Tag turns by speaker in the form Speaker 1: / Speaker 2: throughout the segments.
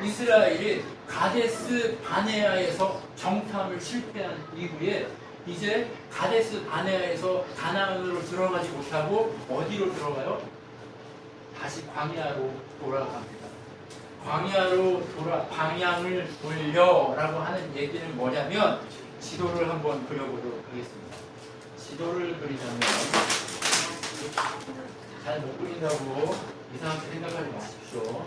Speaker 1: 이스라엘이 가데스 바네아에서 정탐을 실패한 이후에 이제 가데스 바네아에서 가나안으로 들어가지 못하고 어디로 들어가요? 다시 광야로 돌아갑니다. 광야로 방향을 돌려라고 하는 얘기는 뭐냐면 지도를 한번 그려보도록 하겠습니다. 지도를 그리자면 잘 못 그린다고 이상하게 생각하지 마십시오.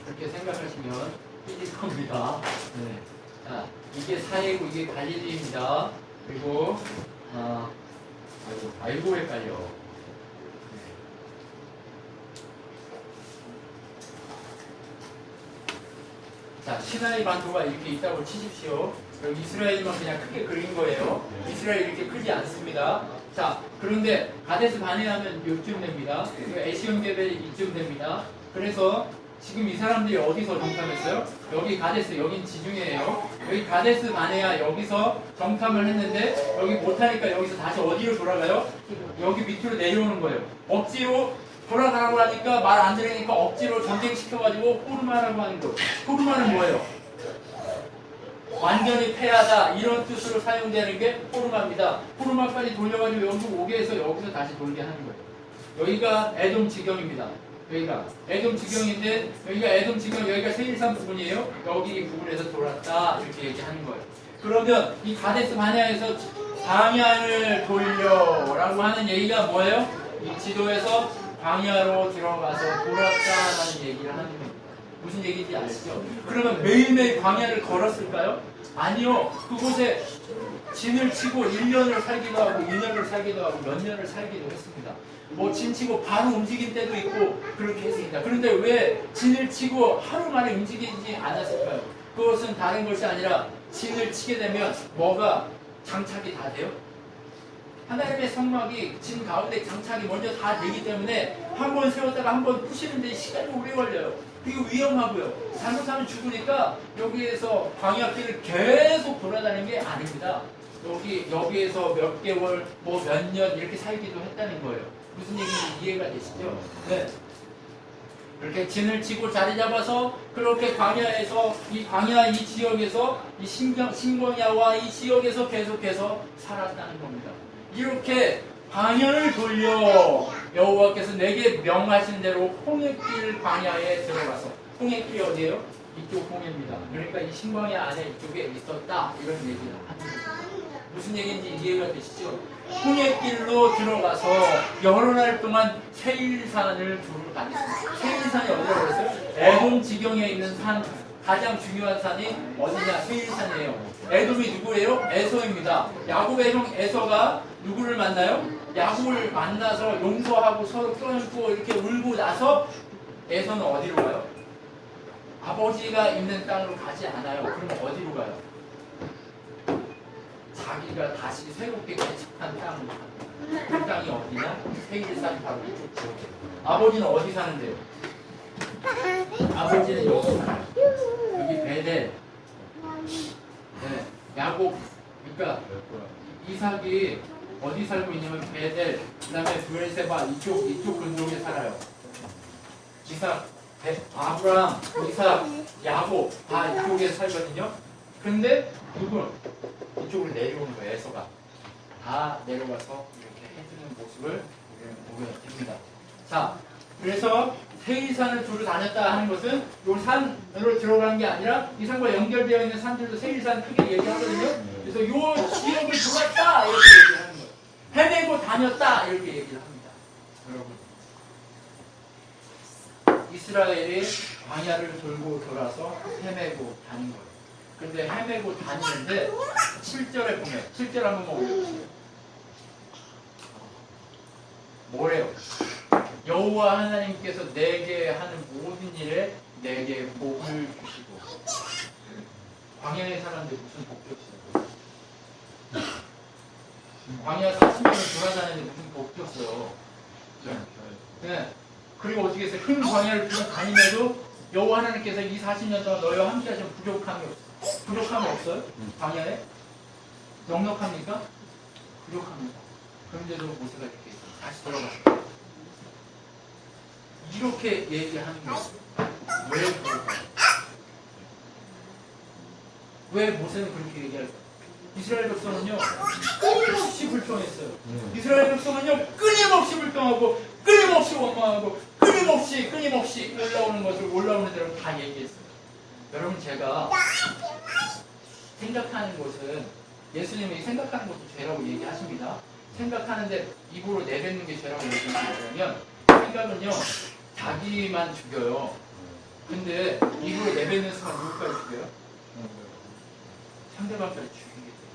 Speaker 1: 그렇게 생각하시면 삐질 겁니다. 네. 자, 이게 사해고 이게 갈릴리입니다. 그리고 아이고 헷갈려. 자, 시나이 반도가 이렇게 있다고 치십시오. 여기 이스라엘만 그냥 크게 그린 거예요. 이스라엘이 이렇게 크지 않습니다. 자, 그런데 가데스 바네아는 이쯤 됩니다. 에시온 게벨이 이쯤 됩니다. 그래서 지금 이 사람들이 어디서 정탐했어요? 여기 가데스, 여긴 지중해예요. 여기 가데스 바네아 여기서 정탐을 했는데 여기 못하니까 여기서 다시 어디로 돌아가요? 여기 밑으로 내려오는 거예요. 억지로 돌아가라고 하니까 말 안 들으니까 억지로 전쟁시켜가지고 호르마라고 하는 거. 호르마는 뭐예요? 완전히 패하다 이런 뜻으로 사용되는 게 호르마입니다. 호르마까지 돌려가지고 여기서 오게 해서 여기서 다시 돌게 하는 거예요. 여기가 에돔 지경입니다. 여기가 에돔 지경인데 여기가 에돔 지경, 여기가 세일산 부분이에요. 여기 부분에서 돌았다 이렇게 얘기하는 거예요. 그러면 이 가데스 바네아에서 방향을 돌려라고 하는 얘기가 뭐예요? 이 지도에서 광야로 들어가서 돌았다라는 얘기를 하는 겁니다. 무슨 얘기인지 아시죠? 그러면 매일매일 광야를 걸었을까요? 아니요. 그곳에 진을 치고 1년을 살기도 하고 2년을 살기도 하고 몇 년을 살기도 했습니다. 뭐 진 치고 바로 움직일 때도 있고 그렇게 했습니다. 그런데 왜 진을 치고 하루 만에 움직이지 않았을까요? 그것은 다른 것이 아니라 진을 치게 되면 뭐가 장착이 다 돼요? 하나님의 성막이 진 가운데 장착이 먼저 다 되기 때문에 한 번 세웠다가 한 번 푸시는데 시간이 오래 걸려요. 그리고 위험하고요. 잘못하면 죽으니까 여기에서 광야길을 계속 돌아다니는 게 아닙니다. 여기에서 몇 개월, 뭐 몇 년 이렇게 살기도 했다는 거예요. 무슨 얘기인지 이해가 되시죠? 네. 그렇게 진을 치고 자리 잡아서 그렇게 광야에서 이 광야 이 지역에서 이 신광야와 이 지역에서 계속해서 살았다는 겁니다. 이렇게 광야를 돌려 여호와께서 내게 명하신 대로 홍해길 광야에 들어가서, 홍해길이 어디예요? 이쪽 홍해입니다. 그러니까 이 신광야 안에 이쪽에 있었다 이런 얘기를 합니다. 무슨 얘기인지 이해가 되시죠? 홍해길로 들어가서 여러 날 동안 세일산을 두루 다녔습니다. 세일산이 어디라고 그랬어요? 에돔 지경에 있는 산, 가장 중요한 산이 어디냐? 세일산이에요. 에돔이 누구예요? 에서입니다. 야곱의 형 에서가 누구를 만나요? 야곱을 만나서 용서하고 서로 껴안고 이렇게 울고 나서 에서는 어디로 가요? 아버지가 있는 땅으로 가지 않아요. 그럼 어디로 가요? 자기가 다시 새롭게 개척한 땅으로 가요. 그 땅이 어디냐? 세일산 바로 이쪽 지역이에요. 아버지는 어디 사는데요? 아버지는 여기 살아요. 여기 베델. 네, 야곱. 그러니까 이삭이 어디 살고 있냐면 베델, 그 다음에 브엘세바 이쪽 근동에 살아요. 이삭, 아브라함, 이삭, 야곱 다 이쪽에 살거든요. 근데 누군 이쪽으로 내려오는 거예요. 에서가 다 내려가서 이렇게 해주는 모습을 우리는 보게 됩니다. 자, 그래서 세일산을 두루 다녔다 하는 것은 이 산으로 들어가는 게 아니라 이 산과 연결되어 있는 산들도 세일산 크게 얘기하거든요. 그래서 이 지역을 들어갔다 이렇게 얘기하는 거예요. 헤매고 다녔다 이렇게 얘기를 합니다. 여러분, 이스라엘이 광야를 돌고 돌아서 헤매고 다닌 거예요. 근데 헤매고 다니는데 7절에 보면 7절 한번 올려주세요. 뭐래요? 여호와 하나님께서 내게 하는 모든 일에 내게 복을 주시고. 광야에 사는데 무슨 복이 없어요? 광야 40년을 돌아다니는데 무슨 복이 없어요? 네. 그리고 어떻게 했어요? 큰 광야를 다니면도 여호와 하나님께서 이 40년 동안 너희와 함께 하시면 부족함이 없어요. 부족함이 없어요? 광야에? 넉넉합니까? 부족합니다. 그런데도 모세가 이렇게 있어요. 다시 돌아갔어요. 이렇게 얘기하는 거예요. 왜 그럴까요? 왜 모세는 그렇게 얘기할까요? 이스라엘 백성은요 끊임없이 불평했어요. 이스라엘 백성은요 끊임없이 불평하고 끊임없이 원망하고 끊임없이 올라오는 것을 올라오는 대로 다 얘기했어요. 여러분 제가 생각하는 것은 예수님이 생각하는 것도 죄라고 얘기하십니다. 생각하는데 입으로 내뱉는 게 죄라고 얘기하시면 생각은요 자기만 죽여요. 근데 입으로 내뱉는 순간 누구까지 죽여요? 상대방까지 죽이게 돼 있어요.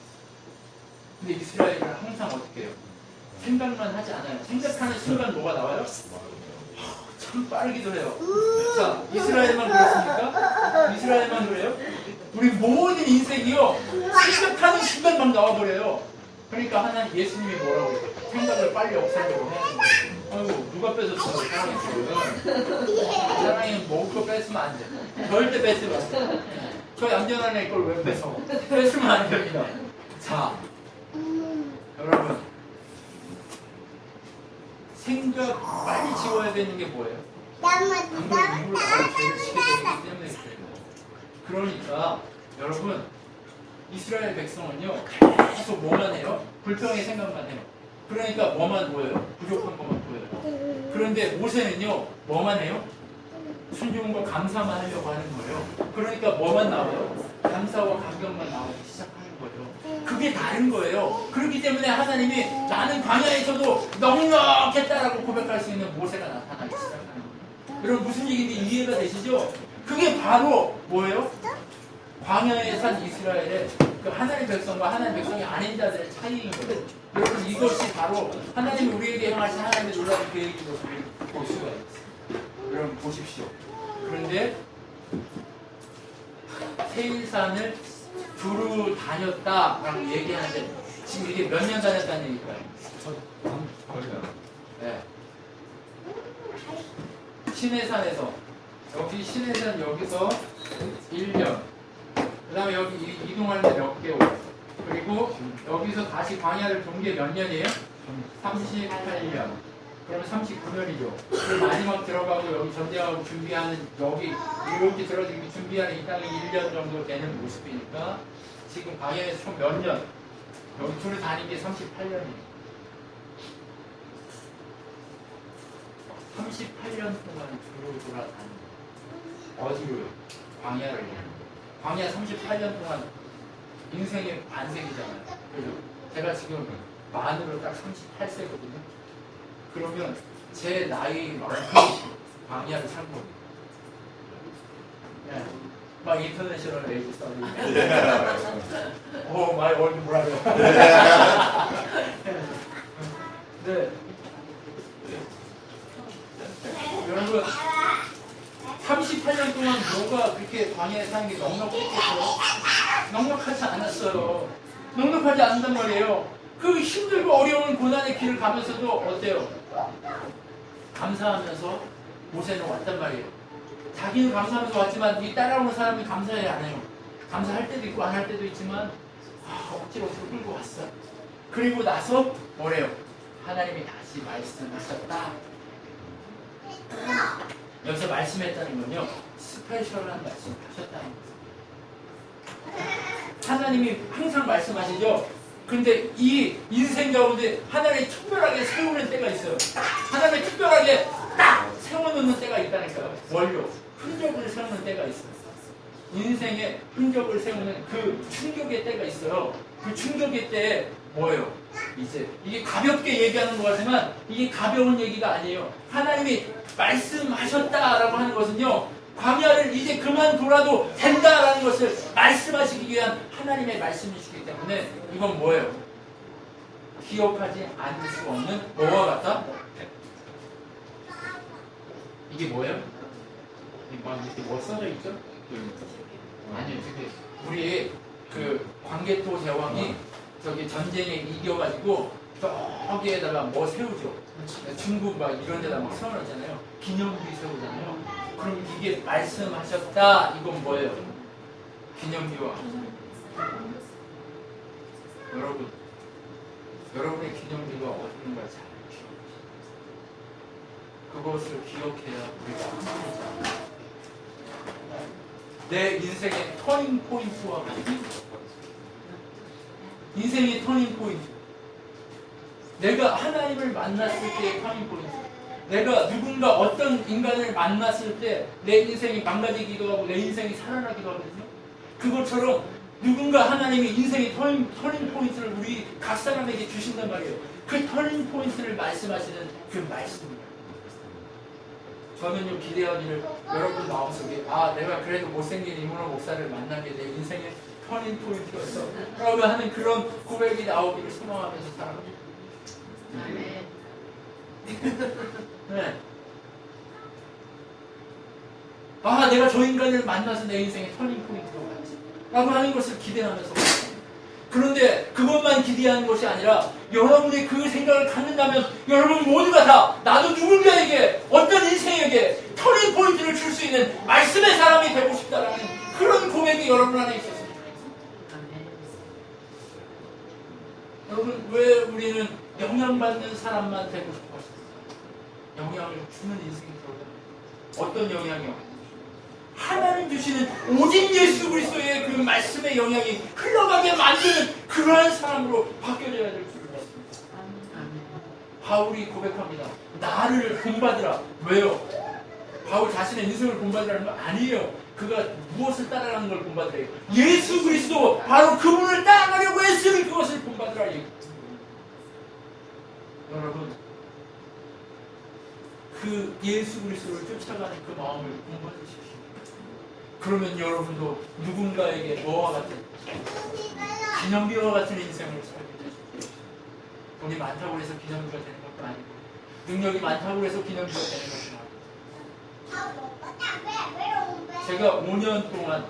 Speaker 1: 근데 이스라엘은 항상 어떻게 해요? 생각만 하지 않아요. 생각하는 순간 뭐가 나와요? 참 빠르기도 해요. 자, 이스라엘만 그렇습니까? 이스라엘만 그래요? 우리 모든 인생이요 생각하는 순간 막 나와버려요. 그러니까 하나님 예수님이 뭐라고 해요? 생각을 빨리 없애려고 해야 된다. 아이고 누가 뺏었어? 사랑이 먹을 거 뺏으면 안 돼. 절대 뺏으면 안 돼. 저 얌전한 애 걸 왜 뺏어? 뺏으면 안 됩니다. 자, 여러분 생각 빨리 지워야 되는 게 뭐예요? 안 그러면 입으로 나올 죄를 지게 되기 때문에 그래요. 그러니까 여러분 이스라엘 백성은요 계속 뭐만 해요? 불평의 생각만 해요. 그러니까 뭐만 보여요? 부족한 것만 보여요. 그런데 모세는요 뭐만 해요? 순종과 감사만 하려고 하는 거예요. 그러니까 뭐만 나와요? 감사와 감격만 나오기 시작하는 거예요. 그게 다른 거예요. 그렇기 때문에 하나님이 나는 광야에서도 넉넉했다라고 고백할 수 있는 모세가 나타나기 시작하는 거예요. 여러분 무슨 얘기인지 이해가 되시죠? 그게 바로 뭐예요? 광야에 산 이스라엘의 그 하나님 백성과 하나님 백성이 아닌 자들의 차이인 거예요. 여러분 이것이 바로 하나님이 우리에게 향하신 하나님의 놀라운 계획인 것을 볼 수가 있어요. 여러분 보십시오. 그런데 세일산을 두루 다녔다라고 얘기하는데 지금 이게 몇 년 다녔다는 얘기일까요? 네. 시내산에서 여기 시내산 여기서 1년 그 다음에 여기 이동하는데 몇 개월 그리고 여기서 다시 광야를 돈 게 몇 년이에요? 38년. 그러면 39년이죠. 그리고 마지막 들어가고 여기 전쟁하고 준비하는 여기 이렇게 들어지기 준비하는 이 땅이 1년 정도 되는 모습이니까 지금 광야에서 총 몇 년? 여기 둘을 다닌 게 38년이에요. 38년 동안 주로 돌아다니는 어디로요? 광야를. 광야 38년 동안 인생의 반생이잖아요. 그죠? 제가 지금 만으로 딱 38세거든요. 그러면 제 나이만큼 광야를 산 겁니다. 네. 막 인터내셔널 에이지 스터디. 오 마이 월드 브라더. 네. 여러분 38년 동안 뭐가 그렇게 광야에 사는 게 넉넉했겠어요? 넉넉하지 않았어요. 넉넉하지 않는단 말이에요. 그 힘들고 어려운 고난의 길을 가면서도 어때요? 감사하면서 모세는 왔단 말이에요. 자기는 감사하면서 왔지만 이 따라오는 사람이 감사해 안 해요. 감사할 때도 있고 안 할 때도 있지만 억지로 끌고 왔어. 그리고 나서 뭐래요? 하나님이 다시 말씀하셨다. 여기서 말씀했다는 건요 스페셜한 말씀을 하셨다는 거예요. 하나님이 항상 말씀하시죠. 근데 이 인생 가운데 하나님이 특별하게 세우는 때가 있어요. 하나님이 특별하게 딱 세워놓는 때가 있다니까요. 뭘요? 흔적을 세우는 때가 있어요. 인생의 흔적을 세우는 그 충격의 때가 있어요. 그 충격의 때에 뭐예요? 이제 이게 가볍게 얘기하는 것 같지만 이게 가벼운 얘기가 아니에요. 하나님이 말씀하셨다라고 하는 것은요 광야를 이제 그만둬라도 된다라는 것을 말씀하시기 위한 하나님의 말씀이시기 때문에 이건 뭐예요? 기억하지 않을 수 없는 뭐와 같다? 이게 뭐예요? 이게 뭐 써져 있죠? 아니요, 우리 그 광개토 제왕이 저기 전쟁에 이겨가지고 저기에다가 뭐 세우죠. 중국 막 이런 데다 막 세워놨잖아요. 기념비 세우잖아요. 그럼 이게 말씀하셨다. 이건 뭐예요? 기념비와 여러분의 기념비가 어디 있는가 잘 기억하세요. 그것을 기억해야 우리가 내 인생의 터닝 포인트와 같은 인생의 터닝 포인트. 내가 하나님을 만났을 때의 터닝 포인트. 내가 누군가 어떤 인간을 만났을 때 내 인생이 망가지기도 하고 내 인생이 살아나기도 하거든요. 그것처럼 누군가 하나님이 인생의 터닝 포인트를 우리 각 사람에게 주신단 말이에요. 그 터닝 포인트를 말씀하시는 그 말씀입니다. 저는요, 기대하기를 여러분 마음속에 내가 그래도 못생긴 이문호 목사를 만난 게 내 인생의 터닝 포인트였어 라고 하는 그런 고백이 나오기를 소망하면서 살아갑니다. 네. 내가 저 인간을 만나서 내 인생의 터닝 포인트로 갔지 라고 하는 것을 기대하면서 그런데 그것만 기대하는 것이 아니라 여러분이 그 생각을 갖는다면 여러분 모두가 다 나도 누군가에게 어떤 인생에게 터닝 포인트를 줄 수 있는 말씀의 사람이 되고 싶다라는 그런 고백이 여러분 안에 있었습니다. 여러분, 왜 우리는 영향받는 사람만 되고 싶어 하십니까? 영향을 주는 인생이 들어가요. 어떤 영향이요? 하나님 주시는 오직 예수 그리스도의 그 말씀의 영향이 흘러가게 만드는 그러한 사람으로 바뀌어져야 될 줄 믿습니다. 바울이 고백합니다. 나를 본받으라. 왜요? 바울 자신의 인생을 본받으라는 건 아니에요. 그가 무엇을 따라가는 걸 본받으래요? 예수 그리스도, 바로 그분을 따라가려고 했으니 그것을 본받으라. 여러분, 그 예수 그리스도를 쫓아가는 그 마음을 본받으십시오. 그러면 여러분도 누군가에게 뭐와 같은 기념비와 같은 인생을 살게 되십시오. 돈이 많다고 해서 기념비가 되는 것도 아니고 능력이 많다고 해서 기념비가 되는 것도 아니고 제가 5년 동안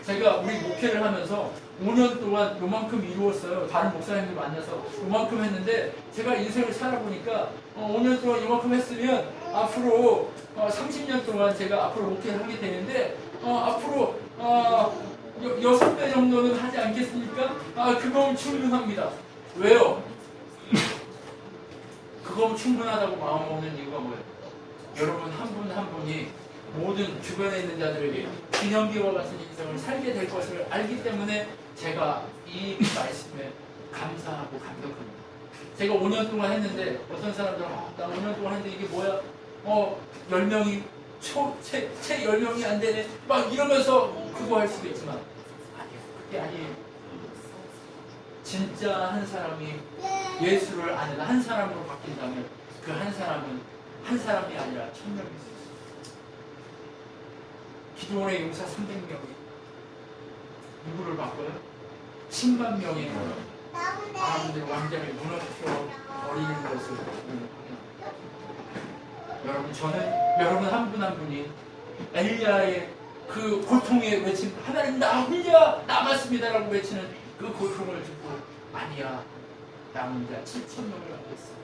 Speaker 1: 제가 우리 목회를 하면서 5년 동안 요만큼 이루었어요. 다른 목사님들 만나서 요만큼 했는데 제가 인생을 살아보니까 5년 동안 요만큼 했으면 앞으로 30년 동안 제가 앞으로 목회를 하게 되는데 앞으로 6배 정도는 하지 않겠습니까? 그건 충분합니다. 왜요? 그건 충분하다고 마음먹는 이유가 뭐예요? 여러분 한 분 한 분이 모든 주변에 있는 자들에게 기념비와 같은 인생을 살게 될 것을 알기 때문에 제가 이 말씀에 감사하고 감격합니다. 제가 5년 동안 했는데 어떤 사람들은 나 5년 동안 했는데 이게 뭐야? 10명이 채 10명이 안 되네 막 이러면서 그거 할 수도 있지만 아니에요. 그게 아니에요. 진짜 한 사람이 예수를 아는 한 사람으로 바뀐다면 그 한 사람은 한 사람이 아니라 1000명일 수 있어요. 기도원의 용사 300명이 누구를 바꿔요? 10만 명의 아람들 왕자를 무너뜨려 버리는 것을 확인합니다. 여러분, 저는 여러분 한 분 한 분이 엘리야의 그 고통의 외침, 하나님 나 혼자 남았습니다라고 외치는 그 고통을 듣고 아니야, 남은 자 7,000명을 갖고 있어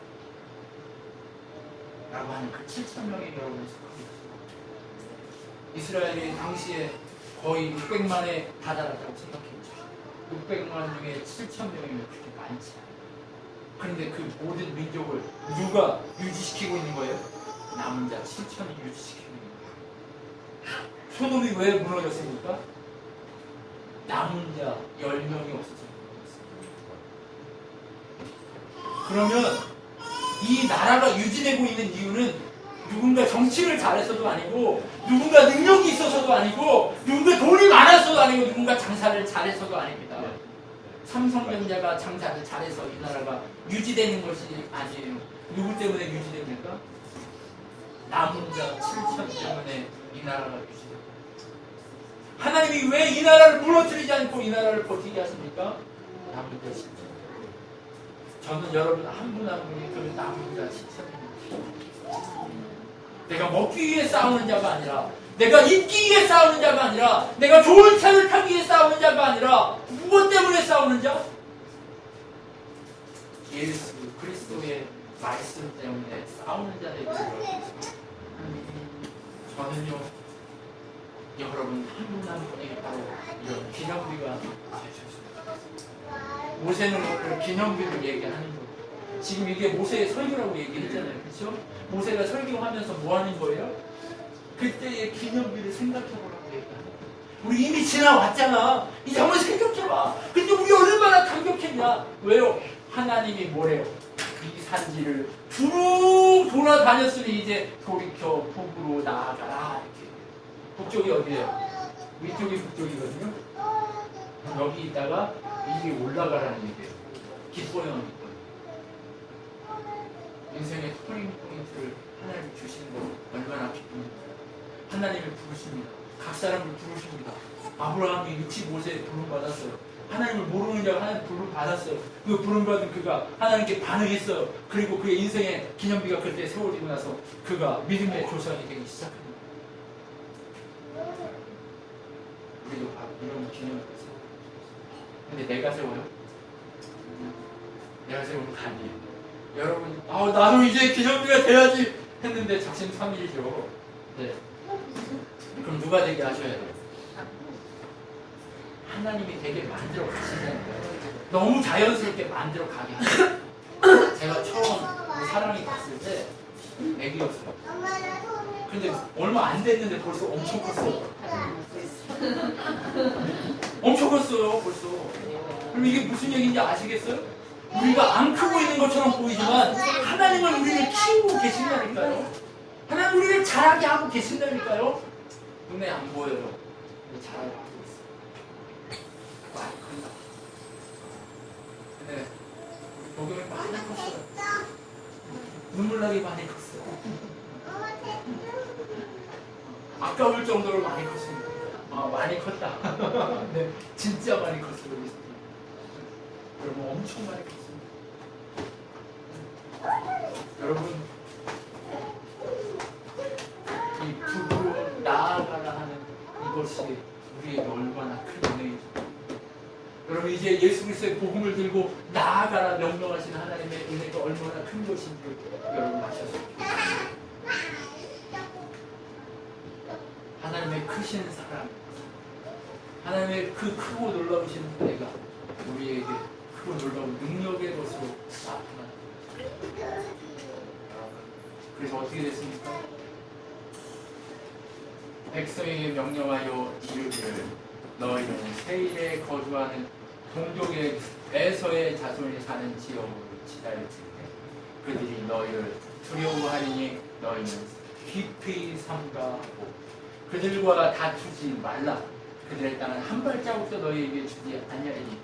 Speaker 1: 라고 하는 그 7,000명의 여러분을 속합니다. 이스라엘이 당시에 거의 600만에 다다랐다고 생각해보죠. 600만 중에 7,000명이면 그렇게 많지 않아요. 그런데 그 모든 민족을 누가 유지시키고 있는 거예요? 남은 자 7,000이 유지시키고 있는 거예요. 소돔이 왜 무너졌습니까? 남은 자 10명이 없어서 무너졌습니다. 그러면 이 나라가 유지되고 있는 이유는 누군가 정치를 잘해서도 아니고 누군가 능력이 있어서도 아니고 누군가 돈이 많아서도 아니고 누군가 장사를 잘해서도 아닙니다. 삼성전자가 장사를 잘해서 이 나라가 유지되는 것이 아니에요. 누구 때문에 유지됩니까? 남은 자 7천 때문에 이 나라가 유지됩니다. 하나님이 왜 이 나라를 무너뜨리지 않고 이 나라를 버티게 하십니까? 남은 자 7천. 저는 여러분 한 분 한 분이 그 남은 자 7천입니다. 내가 먹기 위해 싸우는 자가 아니라, 내가 있기 위해 싸우는 자가 아니라, 내가 좋은 차를 타기 위해 싸우는 자가 아니라, 무엇 때문에 싸우는 자? 예수 그리스도의 말씀 때문에 싸우는 자들에게 들어있습니다. 저는요, 여러분 한 분 한 분에게 바로 이런 기념비가 되셨습니다. 모세는 오늘 기념비를 얘기하는 거예요. 지금 이게 모세의 설교라고 얘기했잖아요. 그렇죠? 모세가 설교하면서 뭐 하는 거예요? 그때의 기념비를 생각해보라고 얘기하는 거예요. 우리 이미 지나왔잖아. 이제 한번 생각해봐. 근데 우리 얼마나 감격했냐. 왜요? 하나님이 뭐래요? 이 산지를 쭉 돌아다녔으니 이제 돌이켜 북으로 나아가라. 이렇게. 북쪽이 어디예요? 위쪽이 북쪽이거든요. 여기 있다가 이게 올라가라는 얘기예요. 기뻐요, 기뻐요. 인생의 터닝 포인트를 하나님 주시는 거 얼마나 기쁩니까? 하나님을 부르십니다. 각 사람을 부르십니다. 아브라함이 65세에 부름 받았어요. 하나님을 모르는 자가 하나님 부름 받았어요. 그 부름 받은 그가 하나님께 반응했어요. 그리고 그의 인생의 기념비가 그때 세워지고 나서 그가 믿음의 조상이 되기 시작합니다. 우리도 바로 이런 기념비가 세워요. 근데 내가 세워요? 내가 세우는 거 아니에요. 여러분, 나도 이제 기념비가 돼야지 했는데 작심삼일이죠. 네. 그럼 누가 되게 하셔야 돼요? 하나님이 되게 만들어 가신다니까요. 너무 자연스럽게 만들어 가게 하세요. 제가 처음 사랑이 갔을 때 애기였어요. 근데 얼마 안 됐는데 벌써 엄청 컸어요. 엄청 컸어요, 벌써. 그럼 이게 무슨 얘기인지 아시겠어요? 우리가 안 크고 있는 것처럼 보이지만 하나님은 우리를 키우고 계신다니까요. 하나님 우리를 자라게 하고 계신다니까요. 눈에 안 보여요. 근데 자라게 하고 있어요. 많이 큰다. 근데 우리 복음이 많이 컸어요. 눈물 나게 많이 컸어요. 아까울 정도로 많이 컸습니다. 많이 컸다. 네, 진짜 많이 컸어요. 여러분 엄청 많이 컸습니다. 여러분 이 북으로 나아가라 하는 이것이 우리에게 얼마나 큰 은혜이죠. 여러분 이제 예수 그리스도의 복음을 들고 나아가라 명령하시는 하나님의 은혜가 얼마나 큰 것인지 여러분 아셨습니까? 하나님의 크신 사랑, 하나님의 그 크고 놀라우신 은혜가 우리에게 크고 놀라운 능력의 것으로 나타납니다. 그래서 어떻게 됐습니까? 백성에게 명령하여 이르기를 너희는 세일에 거주하는 동족의 에서의 자손이 사는 지역으로 지나갈지니 그들이 너희를 두려워하리니 너희는 깊이 삼가하고 그들과 다투지 말라. 그들의 땅은 한 발자국도 너희에게 주지 아니하리니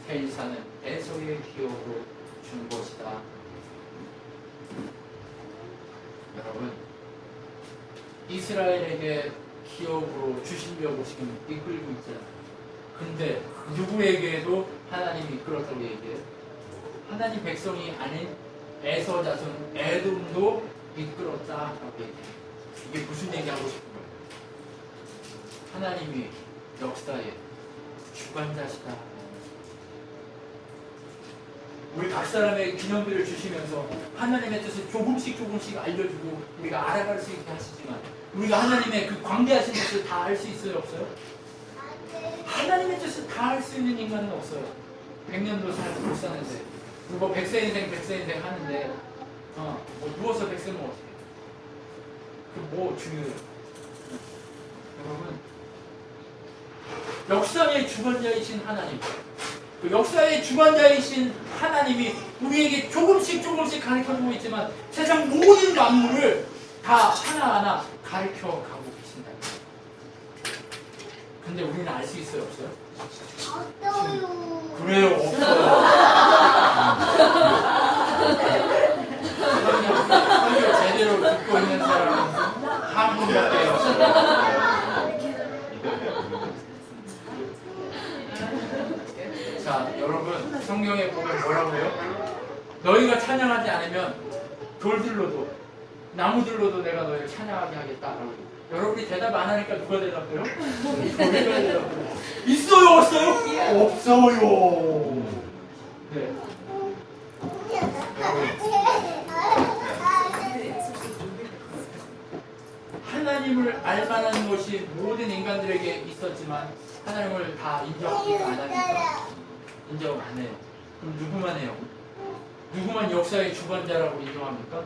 Speaker 1: 세일산은 에서의 기업으로 준 것이다. 여러분 이스라엘에게 기업으로 주시려고 지금 이끌고 있잖아요. 근데 누구에게도 하나님이 이끌었다고 얘기해요? 하나님 백성이 아닌 에서 자손 에돔도 이끌었다라고 얘기해요. 이게 무슨 얘기하고 싶은 거예요? 하나님이 역사의 주관자시다. 우리 각 사람의 기념비를 주시면서 하나님의 뜻을 조금씩 알려주고 우리가 알아갈 수 있게 하시지만 우리가 하나님의 그 광대하신 뜻을 다 알 수 있어요? 없어요? 하나님의 뜻을 다 알 수 있는 인간은 없어요. 100년도 살고 못 사는데 뭐 100세 인생 하는데 뭐 누워서 100세면 어떻게 해요? 그 뭐 중요해요? 여러분 역사의 주관자이신 하나님, 그 역사의 주관자이신 하나님이 우리에게 조금씩 가르쳐주고 있지만 세상 모든 만물을 다 하나하나 가르쳐가고 계신다. 근데 우리는 알 수 있어요? 없어요? 없어요. 그래요, 없어요. 설교 제대로 듣고 있는 사람은 한 분밖에 없어요. 자, 여러분 성경에 보면 뭐라고 해요? 너희가 찬양하지 않으면 돌들로도 나무들로도 내가 너희를 찬양하게 하겠다라고. 여러분이 대답 안 하니까 누가 대답해요? 저희가 대답해요. 있어요? 없어요? 없어요. 네. 하나님을 알 만한 것이 모든 인간들에게 있었지만 하나님을 다 인정하니까 안 하니까 인정 안 해요. 그럼 누구만 해요? 누구만 역사의 주관자라고 인정합니까?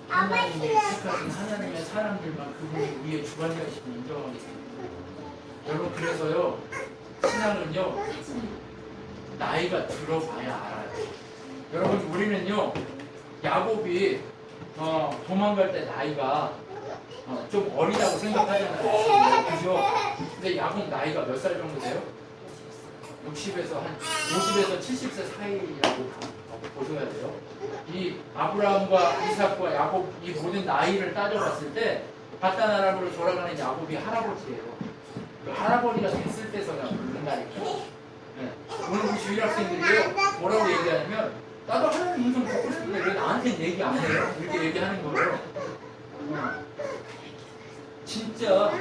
Speaker 1: 하나님의 택하신 하나님의 사람들만 그분이 위에 주관자이심을 인정하겠습니다. 여러분 그래서요 신앙은요 나이가 들어봐야 알아요. 여러분 우리는요 야곱이 도망갈 때 나이가 좀 어리다고 생각하잖아요. 그죠? 근데 야곱 나이가 몇 살 정도 돼요? 60에서 한 50에서 70세 사이라고 보셔야 돼요. 이 아브라함과 이삭과 야곱 이 모든 나이를 따져봤을 때 바단 아람으로 돌아가는 야곱이 할아버지예요. 그 할아버지가 됐을 때서야 부른다니까. 네. 오늘 우리 주일학생들이요 뭐라고 얘기하냐면 나도 하나님 음성 듣고 싶은데 왜 나한테는 얘기 안 해요? 이렇게 얘기하는 거예요. 진짜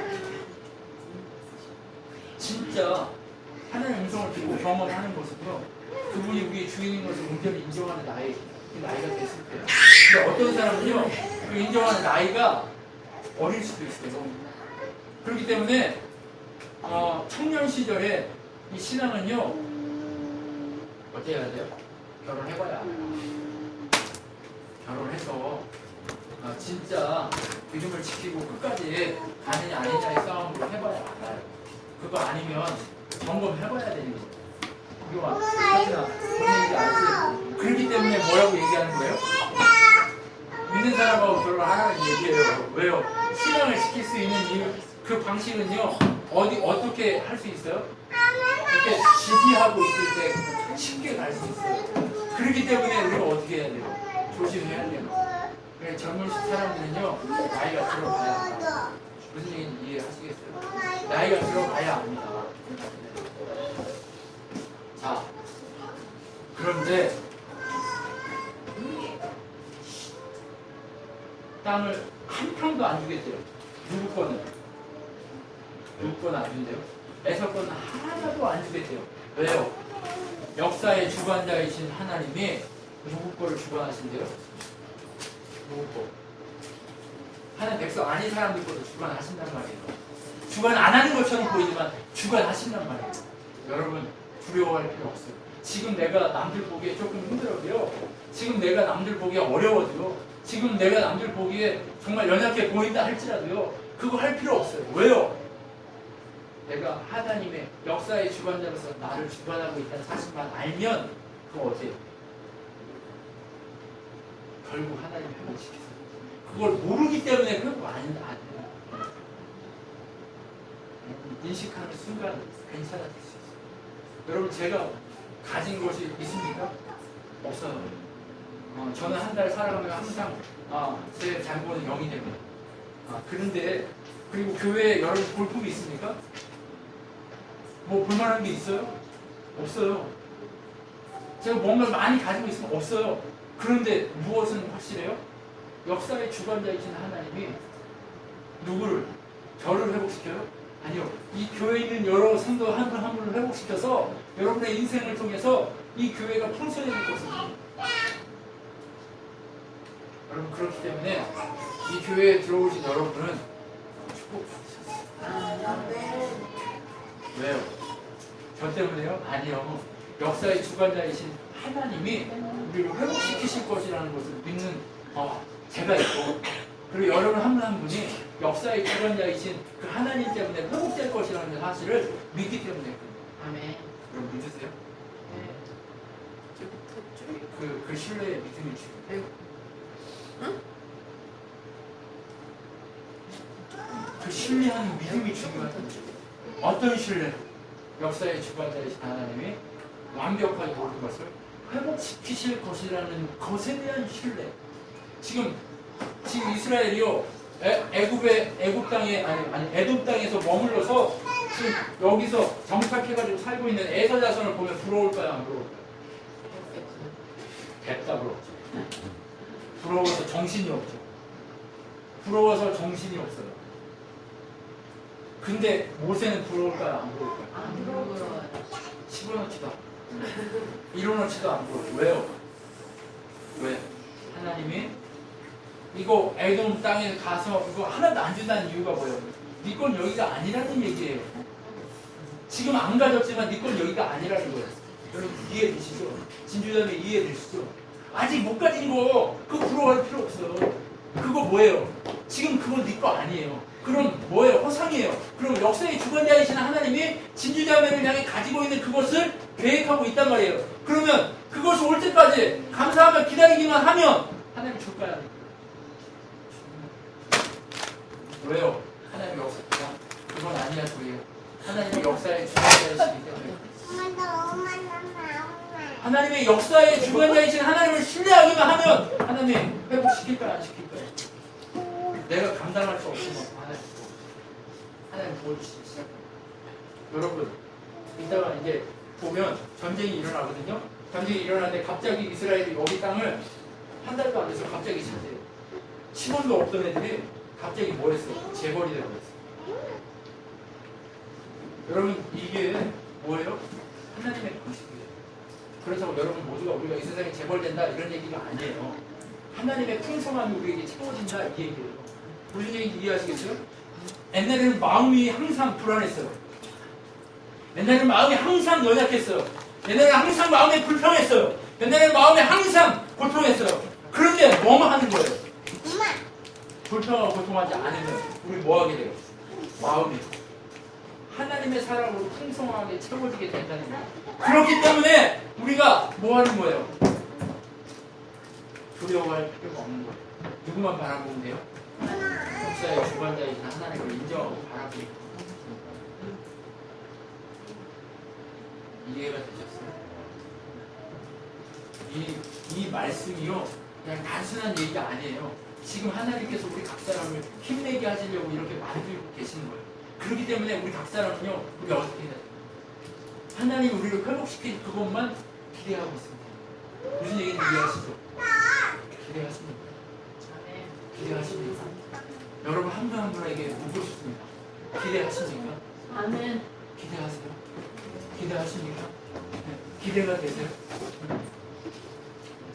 Speaker 1: 하나님의 음성을 듣고 경험하는 것은요 그분이 우리의 주인인 것을 온전히 인정하는 나이가 됐을 때요. 근데 어떤 사람은요 그 인정하는 나이가 어릴 수도 있어요. 그렇기 때문에 청년 시절에 이 신앙은요 어떻게 해야 돼요? 결혼해봐야 알아요. 결혼해서 진짜 믿음을 지키고 끝까지 가느냐 아니냐의 싸움으로 해봐야 알아요. 그거 아니면 점검해봐야 되는 거예요. 이거 무슨 얘기인지 알지? 그렇기 때문에 뭐라고 얘기하는 거예요? 믿는 사람하고 결혼하라는 얘기예요. 왜요? 신앙을 지킬 수 있는 이유, 그 방식은요 어떻게 할 수 있어요? 이렇게 지지하고 있을 때 쉽게 갈 수 있어요. 그렇기 때문에 우리가 어떻게 해야 돼요? 조심해야 돼요. 그래서 젊은 사람들은요 나이가 들어가야 합니다. 무슨 얘기인지 이해하시겠어요? 나이가 들어가야 합니다. 자, 그런데 땅을 한 평도 안 주겠대요. 누구 거는 안 준대요. 에서 거는 하나도 안 주겠대요. 왜요? 역사의 주관자이신 하나님이 누구 거를 주관하신대요? 누구 거? 하나님 백성 아닌 사람들 것도 주관하신단 말이에요. 주관 안 하는 것처럼 보이지만 주관하신단 말이에요. 여러분 두려워할 필요 없어요. 지금 내가 남들 보기에 조금 힘들어도요. 지금 내가 남들 보기에 어려워도요. 지금 내가 남들 보기에 정말 연약해 보인다 할지라도요. 그거 할 필요 없어요. 왜요? 내가 하나님의 역사의 주관자로서 나를 주관하고 있다는 사실만 알면 그거 어때요? 결국 하나님 회복시키세요. 그걸 모르기 때문에 그런 거 아닌데 인식하는 순간 괜찮아질 수 있어요. 여러분 제가 가진 것이 있습니까? 없어요. 저는 한 달 살아가면 항상 제 잔고는 0이 됩니다. 그런데 그리고 교회에 여러분 볼품이 있습니까? 뭐 볼만한 게 있어요? 없어요. 제가 뭔가 많이 가지고 있으면 없어요. 그런데 무엇은 확실해요? 역사의 주관자이신 하나님이 누구를? 저를 회복시켜요? 아니요. 이 교회에 있는 여러 성도 한 분 한 분을 회복시켜서 여러분의 인생을 통해서 이 교회가 풍성해질 것입니다. 여러분 그렇기 때문에 이 교회에 들어오신 여러분은 축복받으셨어요. 왜요? 저 때문에요? 아니요. 역사의 주관자이신 하나님이 우리를 회복시키실 것이라는 것을 믿는 제가 있고 그리고 여러분 한 분 한 분이 역사의 주관자이신 그 하나님 때문에 회복될 것이라는 사실을 믿기 때문에 아멘. 여러분 믿으세요? 네. 그 신뢰의 믿음이 중요해요. 응? 그 신뢰하는 믿음이 중요하다는 거죠. 어떤 신뢰? 역사의 주관자이신 하나님이 완벽하게 모든 것을 회복시키실 것이라는 것에 대한 신뢰. 지금 이스라엘이요 애굽 땅에 에돔 땅에서 머물러서 지금 여기서 정착해가지고 살고 있는 에서 자손을 보면 부러울까요, 안 부러울까요? 됐다 부럽죠. 부러워서 정신이 없죠. 부러워서 정신이 없어요. 근데 모세는 부러울까요, 안 부러울까요?
Speaker 2: 안 부러워요.
Speaker 1: 집어넣지도 않고 이뤄놓지도 않고 왜요? 왜? 하나님이 이거 에돔 땅에 가서 이거 하나도 안 준다는 이유가 뭐예요? 네 건 여기가 아니라는 얘기예요. 지금 안 가졌지만 네 건 여기가 아니라는 거예요. 여러분 이해되시죠? 진주자매 이해되시죠? 아직 못 가진 거 그거 부러워할 필요 없어. 그거 뭐예요? 지금 그건 네 거 아니에요. 그럼 뭐예요? 허상이에요. 그럼 역사의 주관자이신 하나님이 진주자매를 향해 가지고 있는 그것을 계획하고 있단 말이에요. 그러면 그것이 올 때까지 감사하며 기다리기만 하면 하나님 줄까요? 왜요? 하나님 역사 그건 아니야 소리예요. 하나님의 역사의 주관자이시기 때문에. 하나님의 역사의 주관자이신 하나님을 신뢰하기만 하면 하나님 회복시킬까요? 안 시킬까요? 내가 감당할 수 없으면 하나님 도와주시겠어요? 여러분 이따가 이제 보면 전쟁이 일어나거든요. 전쟁이 일어나는데 갑자기 이스라엘이 여기 땅을 한 달도 안 돼서 갑자기 차지해요. 10원도 없던 애들이 갑자기 뭐 했어요? 재벌이 되어버렸어요. 여러분 이게 뭐예요? 하나님의 방식이에요. 그렇다고 여러분 모두가 우리가 이 세상에 재벌된다 이런 얘기가 아니에요. 하나님의 풍성함이 우리에게 채워진다 이 얘기예요. 무슨 얘기인지 이해하시겠어요? 옛날에는 마음이 항상 불안했어요. 옛날에는 마음이 항상 연약했어요. 옛날에는 항상 마음이 불평했어요. 옛날에는 마음이 항상 고통했어요. 그런데 뭐만 하는 거예요? 불평하고 고통하지 않으면 우리 뭐 하게 돼요? 마음이 하나님의 사랑으로 풍성하게 채워지게 된다는 거예요. 그렇기 때문에 우리가 뭐 하는 거예요? 두려워할 필요가 없는 거예요. 누구만 바라보면 돼요? 역사의 주관자이신 하나님을 인정하고 바라보고 이해가 되셨어요? 이 말씀이요 그냥 단순한 얘기가 아니에요. 지금 하나님께서 우리 각 사람을 힘내게 하시려고 이렇게 만들고 계시는 거예요. 그렇기 때문에 우리 각 사람은요 우리 어떻게 해야 돼요? 하나님 우리를 회복시킬 그것만 기대하고 있습니다. 무슨 얘기인지 이해하시죠? 기대하십니까? 기대하십니까? 여러분 한 분 한 분에게 묻고 싶습니다. 기대하십니까?
Speaker 2: 아멘.
Speaker 1: 기대하세요? 기대하십니까? 네. 기대가 되세요?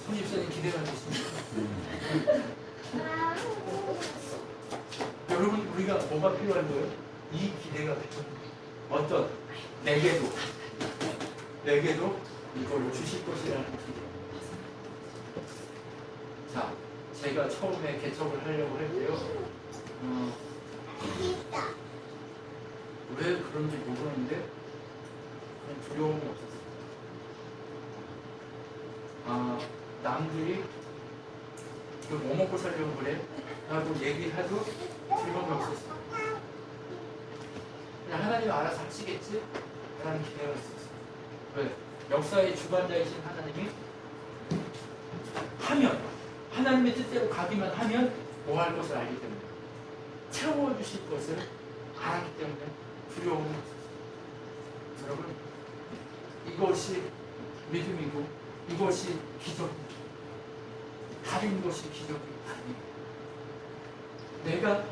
Speaker 1: 손집사님 기대가 되십니까? 여러분 우리가 뭐가 필요한 거예요? 이 기대가 필요한 거예요. 어떤? 내게도 이걸 주실 것이라는 기대. 자, 제가 처음에 개척을 하려고 할 때요. 왜 그런지 모르는데 그냥 두려움이 없었어요. 남들이 뭐 먹고 살려고 그래? 라고 얘기해도 즐거움이 없었어요. 그냥 하나님 알아서 하시겠지? 라는 기대가 있었어요. 왜? 역사의 주관자이신 하나님이 하면 하나님의 뜻대로 가기만 하면 뭐 할 것을 알기 때문에 채워주실 것을 알았기 때문에 두려움이 없었어요. 여러분 이것이 믿음이고 이것이 기적입니다. 다른 것이 기적이 아닙니다. 내가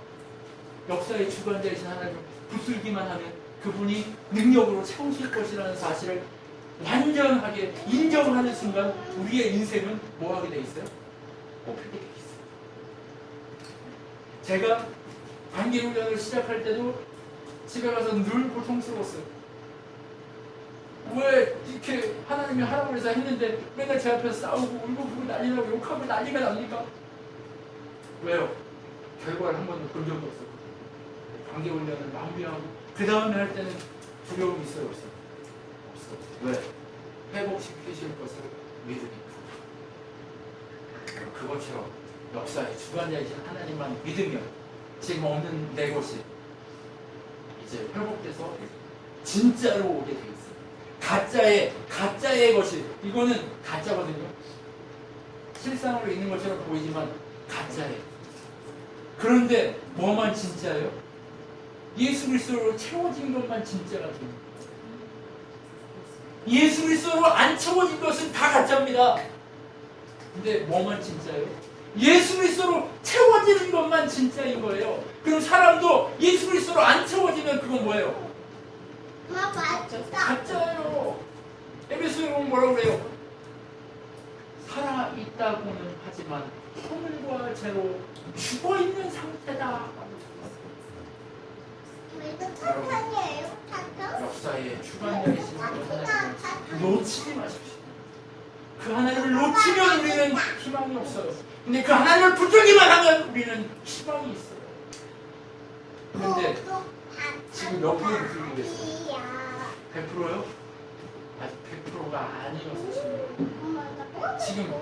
Speaker 1: 역사의 주관자이신 하나님을 붙들기만 하면 그분이 능력으로 채우실 것이라는 사실을 완전하게 인정하는 순간 우리의 인생은 뭐하게 돼 있어요? 뽑히게 돼 있어요. 제가 관계훈련을 시작할 때도 집에 가서 늘 고통스러웠어요. 왜 이렇게 하나님이 하라고 해서 했는데 맨날 제 앞에서 싸우고 울고 부고 난리나고 욕하고 난리가 납니까? 왜요? 결과를 한 번도 본 적이 없어요. 관계훈련을 마무리하고 그 다음에 할 때는 두려움이 있어요? 없어요? 없어요. 왜? 회복시키실 것을 믿으니까. 그것처럼 역사의 주관자이신 하나님만 믿으면 지금 없는 내 것이 이제 회복돼서 진짜로 오게 돼 있어요. 가짜의 것이 이거는 가짜거든요. 실상으로 있는 것처럼 보이지만 가짜예요. 그런데 뭐만 진짜예요? 예수 그리스도로 채워진 것만 진짜가 됩니다. 예수 그리스도로 안 채워진 것은 다 가짜입니다. 근데 뭐만 진짜예요? 예수 그리스도로 채워지는 것만 진짜인 거예요. 그럼 사람도 예수 그리스도로 안 채워지면 그건 뭐예요? 가짜예요. 에베소에 보면 뭐라고 그래요? 살아있다고는 하지만 허물과 죄로 죽어있는 상태다. 역사의 주관자이신 하나님을 놓치지 마십시오. 그 그 하나님을 놓치면 우리는 희망이 없어요. 근데 그 하나님을 붙들기만 하면 우리는 희망이 있어요. 그런데 지금 몇 프로 붙들고 계세요? 100%요? 아직 100%가 아니어서 지금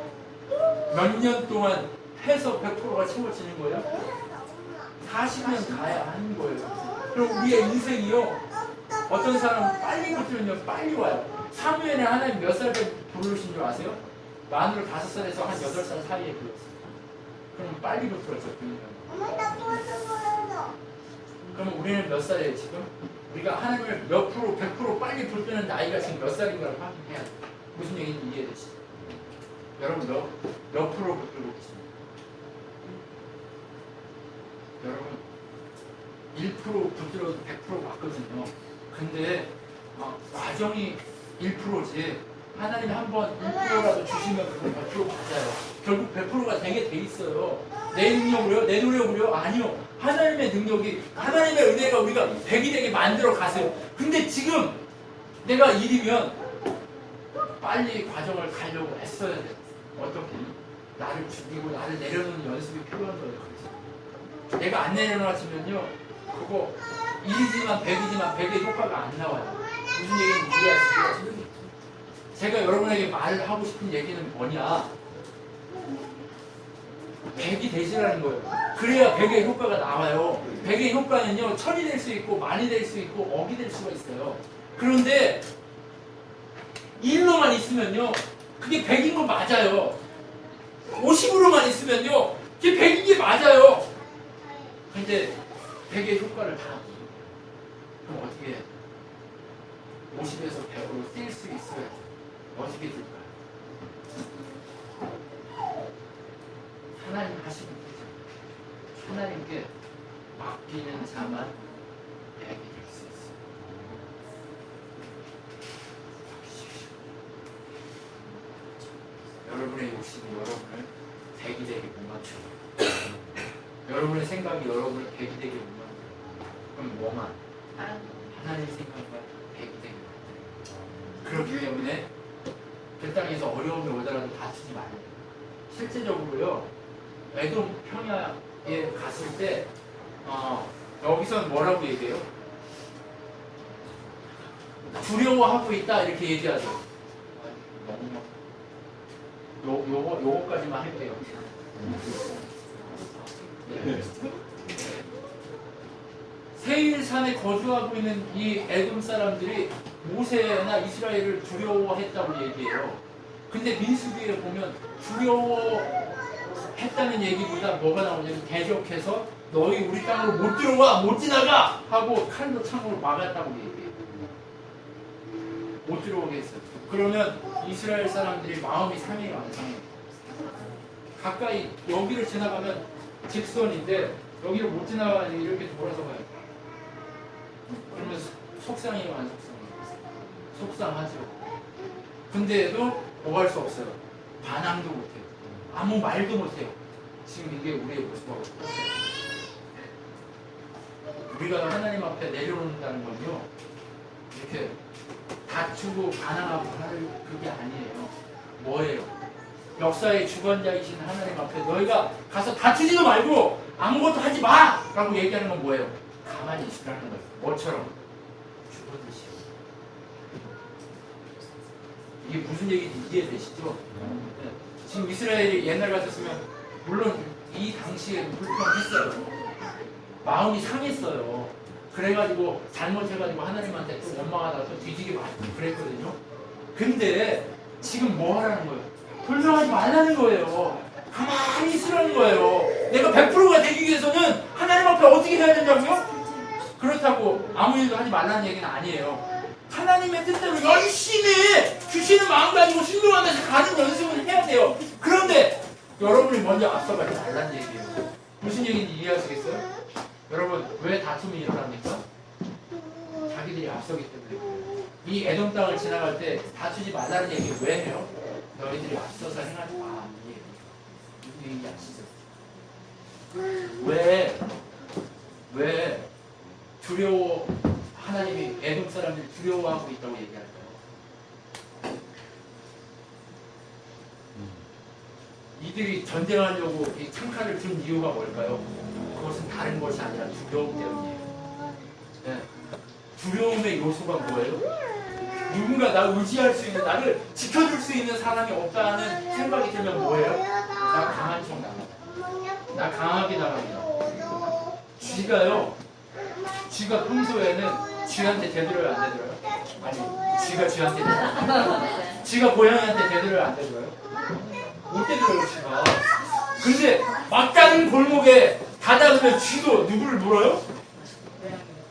Speaker 1: 몇 년 동안 해서 100%가 채워지는 거예요? 40년 가야 하는 거예요. 그럼 우리의 인생이요, 어떤 사람은 빨리 붙들면 빨리 와요. 사무엘에 하나님 몇 살 때 부르신 줄 아세요? 만으로 5살에서 한 8살 사이에 불렀어요. 그럼 빨리 붙들었죠. 그럼 우리는 몇 살이에요 지금? 우리가 하나님을 몇 프로, 100% 빨리 붙드는 나이가 지금 몇 살인가를 확인해야 돼요. 무슨 얘기인지 이해되시죠? 여러분 몇 프로 붙들고 계십니까? 여러분 1% 붙들어도 100% 맞거든요. 근데 과정이 1%지 하나님이 한번 1%라도 주시면 그건 100% 맞아요. 결국 100%가 되게 돼 있어요. 내 능력으로요? 내 노력으로요? 아니요. 하나님의 능력이, 하나님의 은혜가 우리가 100이 되게 만들어 가세요. 근데 지금 내가 1이면 빨리 과정을 가려고 애써야 돼. 어떻게? 나를 죽이고 나를 내려놓는 연습이 필요한 거예요. 그래서 내가 안 내려놨으면요, 그거 1이지만 100이지만 100의 효과가 안 나와요. 무슨 얘기인지 이해하시죠? 제가 여러분에게 말을 하고 싶은 얘기는 뭐냐? 100이 되시라는 거예요. 그래야 100의 효과가 나와요. 100의 효과는요, 1000이 될 수 있고 만이 될 수 있고 억이 될 수가 있어요. 그런데 1로만 있으면요, 그게 100인 거 맞아요. 50으로만 있으면요, 그게 100인 게 맞아요. 근데 100의 효과를 다 그럼 어떻게 해? 50에서 100으로 뛸 수 있어요. 어떻게 될까요? 하나님 하시면 되죠. 하나님께 맡기는 자만 100이 될 수 있어요. 여러분의 욕심이 여러분을 100이 되게 못 맞춰요. 여러분의 생각이 여러분을 100이 되게 못 만들어요. 그럼 뭐만? 하나님 생각과 100이 되게 만들어요. 그렇기 때문에 그 땅에서 어려움이 오더라도 다투지 말아요. 실제적으로요, 에돔 평야에 갔을 때 여기선 뭐라고 얘기해요? 두려워하고 있다 이렇게 얘기하죠. 요거까지만 할게요. 네. 세일산에 거주하고 있는 이 에돔 사람들이 모세나 이스라엘을 두려워했다고 얘기해요. 근데 민수기에 보면 두려워했다는 얘기보다 뭐가 나오냐면 대적해서 너희 우리 땅으로 못 들어와, 못 지나가 하고 칼로 창으로 막았다고 얘기해요. 못 들어오게 했어요. 그러면 이스라엘 사람들이 마음이 상해요, 안 상해요? 가까이 여기를 지나가면 직선인데 여기를 못 지나가니 이렇게 돌아서 가요. 그러면 속상해요, 안 속상해요? 속상하죠. 근데도 뭐 할 수 없어요. 반항도 못해요. 아무 말도 못해요. 지금 이게 우리의 모습하고 똑같아요. 우리가 하나님 앞에 내려놓는다는 건요, 이렇게 다투고 반항하고 하는 그게 아니에요. 뭐예요? 역사의 주관자이신 하나님 앞에 너희가 가서 다투지도 말고 아무것도 하지 마! 라고 얘기하는 건 뭐예요? 가만히 있으라는 거예요. 뭐처럼? 죽어드시오. 이게 무슨 얘기인지 이해되시죠? 네. 지금 이스라엘이 옛날 같았으면 물론 이 당시에 불평했어요. 마음이 상했어요. 그래가지고 잘못해가지고 하나님한테 또 원망하다가 또 뒤지게 맞고 그랬거든요. 근데 지금 뭐 하라는 거예요? 불평하지 말라는 거예요. 가만히 있으라는 거예요. 내가 100%가 되기 위해서는 하나님 앞에 어떻게 해야 된다고요? 그렇다고 아무 일도 하지 말라는 얘기는 아니에요. 하나님의 뜻대로 열심히 주시는 마음 가지고 순종하면서 가는 연습을 해야 돼요. 그런데 여러분이 먼저 앞서가지 말라는 얘기예요. 무슨 얘기인지 이해하시겠어요? 여러분, 왜 다툼이 일어납니까? 자기들이 앞서기 때문에. 이 에돔 땅을 지나갈 때 다투지 말라는 얘기 왜 해요? 너희들이 앞서서 행하지 마. 무슨 얘기인지 아시죠? 왜 두려워, 하나님이 에돔 사람들이 두려워하고 있다고 얘기할까요? 이들이 전쟁하려고 이 창칼을 든 이유가 뭘까요? 그것은 다른 것이 아니라 두려움 때문이에요. 네. 두려움의 요소가 뭐예요? 누군가 나 의지할 수 있는, 나를 지켜줄 수 있는 사람이 없다는 생각이 들면 뭐예요? 나 강한 척 나갑니다. 나 강하게 나갑니다. 쥐가 평소에는 쥐한테 대들어요, 안 대들어요? 아니, 쥐가 쥐한테 대들어요. 쥐가 고양이한테 대들어요, 안 대들어요? 못 대들어요, 쥐가. 근데 막다른 골목에 다다르면 쥐도 누구를 물어요?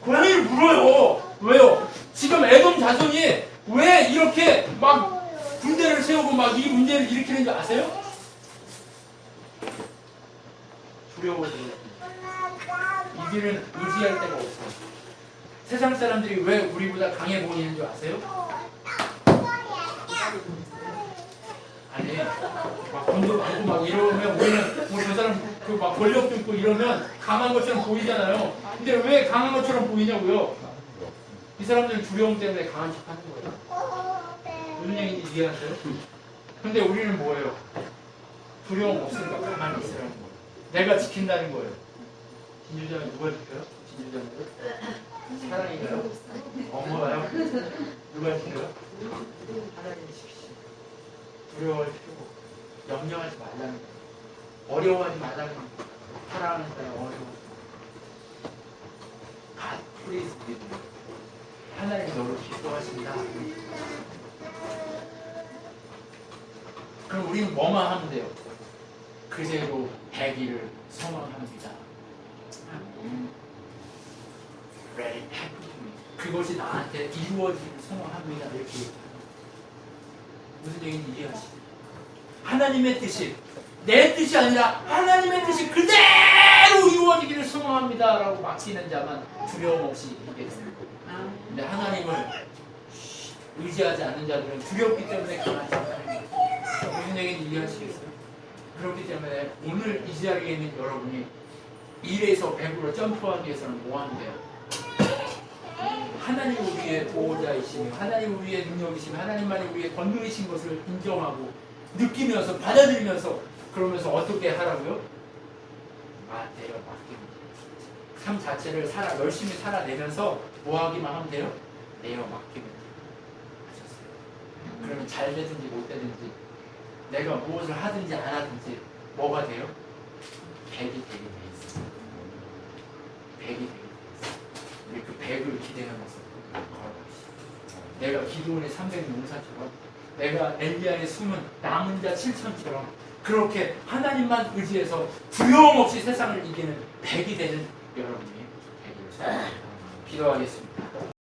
Speaker 1: 고양이를 물어요. 왜요? 지금 에돔 자손이 왜 이렇게 막 군대를 세우고 막 이 문제를 일으키는지 아세요? 두려워서. 이들은 의지할 데가 없어요. 세상 사람들이 왜 우리보다 강해 보이는 줄 아세요? 아니, 막 돈도 많고 막 이러면 우리는 뭐 저 사람 그 막 권력도 있고 이러면 강한 것처럼 보이잖아요. 근데 왜 강한 것처럼 보이냐고요? 이 사람들은 두려움 때문에 강한 척 하는 거예요. 무슨 얘기인지 이해하세요? 근데 우리는 뭐예요? 두려움 없으니까 가만히 있으라는 거예요. 내가 지킨다는 거예요. 진주장을 누가 지켜요? 진주장을? 사랑인가요? 어머가요? 누가 지켜요? 하나님이 지키시죠. 두려워할 필요고 염려하지 말라는 거예요. 어려워하지 말라는 거예요. 사랑하는 사람 어려워. God please be. 하나님이 너를 기뻐하신다. 그럼 우리는 뭐만 하면 돼요? 그대로 되기를 소망합니다. Very happy. 그것이 나한테 이루어지기를 소망합니다. 이렇게 무슨 얘기인지 이해하시죠? 하나님의 뜻이 내 뜻이 아니라 하나님의 뜻이 그대로 이루어지기를 소망합니다 라고 맡기는 자만 두려움 없이 이기겠습니다. 근데 하나님을 의지하지 않는 자들은 두렵기 때문에 강하지 않아요. 무슨 얘기인지 이해하시겠어요? 그렇기 때문에 오늘 이 자리에 있는 여러분이 1에서 100으로 점프하기 위해서는 뭐 하면 돼요? 하나님 우리의 보호자이시며 하나님 우리의 능력이시며 하나님만이 우리의 건물이신 것을 인정하고 느끼면서 받아들이면서 그러면서 어떻게 하라고요? 내가 맡깁니다. 삶 자체를 열심히 살아내면서 뭐 하기만 하면 돼요? 내어 맡기면 돼요. 하셨어요. 그러면 잘 되든지 못 되든지 내가 무엇을 하든지 안 하든지 뭐가 돼요? 100이 되게 돼 있어요. 100이 되게 돼 있어요. 우리 그 100을 기대하면서 걸어갑시다. 내가 기도원의 300용사처럼 내가 엘리야의 숨은 남은 자 7천처럼 그렇게 하나님만 의지해서 두려움 없이 세상을 이기는 100이 되는 여러분이 되기를 기도하겠습니다.